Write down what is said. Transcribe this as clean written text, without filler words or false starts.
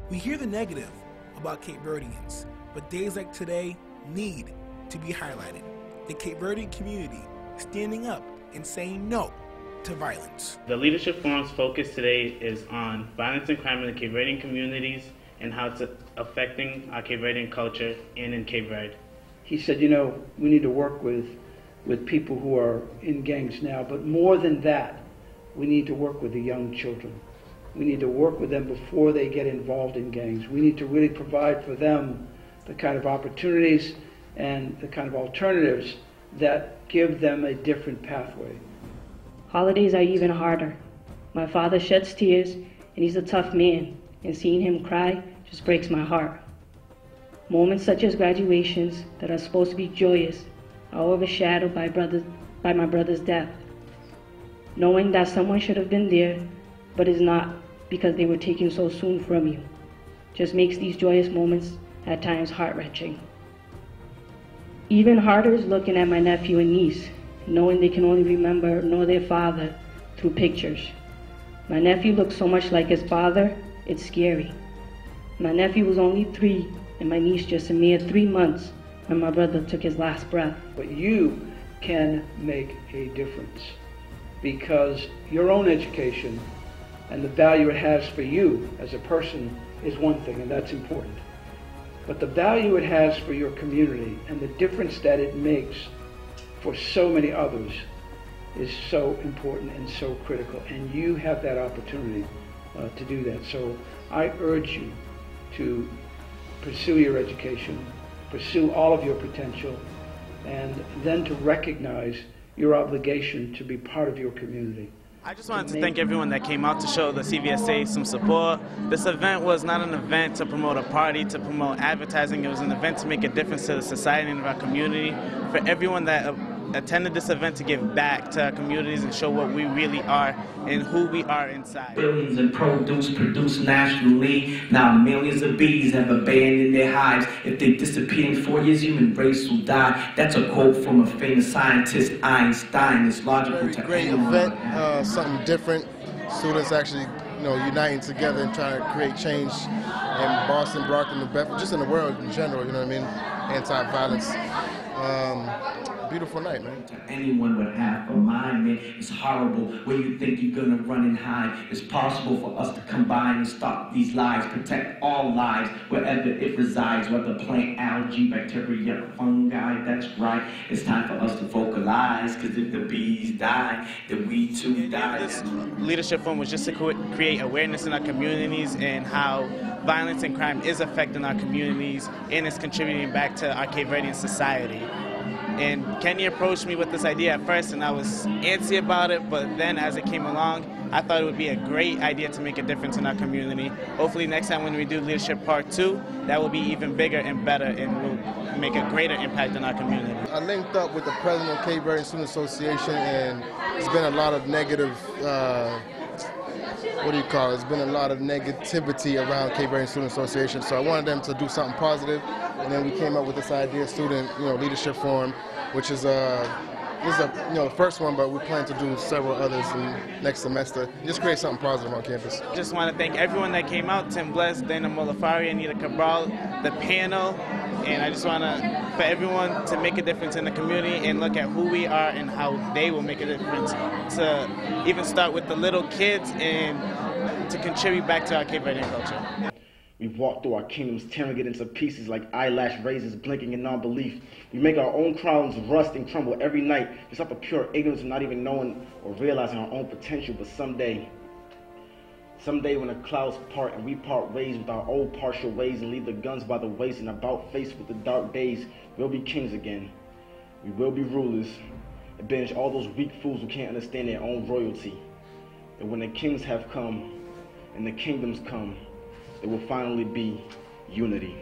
We hear the negative about Cape Verdeans, but days like today need to be highlighted. The Cape Verdean community standing up and saying no to violence. The Leadership Forum's focus today is on violence and crime in the Cape Verdean communities and how it's affecting our Cape Verdean culture and in Cape Verde. He said, you know, we need to work with people who are in gangs now, but more than that, we need to work with the young children. We need to work with them before they get involved in gangs. We need to really provide for them the kind of opportunities and the kind of alternatives that give them a different pathway. Holidays are even harder. My father sheds tears, and he's a tough man, and seeing him cry just breaks my heart. Moments such as graduations that are supposed to be joyous are overshadowed by my brother's death. Knowing that someone should have been there, but is not because they were taken so soon from you, just makes these joyous moments at times heart-wrenching. Even harder is looking at my nephew and niece, knowing they can only know their father through pictures. My nephew looks so much like his father, it's scary. My nephew was only 3, and my niece just a mere 3 months when my brother took his last breath. But you can make a difference, because your own education and the value it has for you as a person is one thing, and that's important. But the value it has for your community and the difference that it makes for so many others is so important and so critical, and you have that opportunity to do that. So I urge you to pursue your education, pursue all of your potential, and then to recognize your obligation to be part of your community. I just wanted to thank everyone that came out to show the CVSA some support. This event was not an event to promote a party, to promote advertising. It was an event to make a difference to the society and our community. For everyone that attended this event to give back to our communities and show what we really are and who we are inside. Billions in produce produced nationally. Now millions of bees have abandoned their hives. If they disappear in 4 years, human race will die. That's a quote from a famous scientist, Einstein. It's logical to great event, something different. Students actually, uniting together and trying to create change in Boston, Brockton, and Bedford, just in the world in general. You know what I mean? Anti-violence. Beautiful night, man. Anyone with half a mind, man, it's horrible. Where you think you're gonna run and hide. It's possible for us to combine and stop these lies, protect all lives, wherever it resides, whether plant, algae, bacteria, fungi, that's right. It's time for us to vocalize, because if the bees die, then we too die. This Leadership Forum was just to create awareness in our communities and how violence and crime is affecting our communities and is contributing back to our Cape Verdean society. And Kenny approached me with this idea at first, and I was antsy about it, but then as it came along, I thought it would be a great idea to make a difference in our community. Hopefully next time when we do Leadership Part 2, that will be even bigger and better and will make a greater impact in our community. I linked up with the president of Cape Verdean Student Association, and there's been a lot of negative, There's been a lot of negativity around Cape Verdean Student Association, so I wanted them to do something positive, and then we came up with this idea, Student Leadership Forum, which is this is the first one, but we plan to do several others in next semester. Just create something positive on campus. Just want to thank everyone that came out, Tim Bless, Dana Molafari, Anita Cabral, the panel, and I just want for everyone to make a difference in the community and look at who we are and how they will make a difference, to even start with the little kids and to contribute back to our Cape Verdean culture. We've walked through our kingdoms, tearing it into pieces like eyelash razors, blinking in non-belief. We make our own crowns rust and crumble every night, just out of pure ignorance of not even knowing or realizing our own potential. But someday when the clouds part and we part ways with our old partial ways and leave the guns by the waist and about face with the dark days, we'll be kings again. We will be rulers and banish all those weak fools who can't understand their own royalty. And when the kings have come and the kingdoms come, it will finally be unity.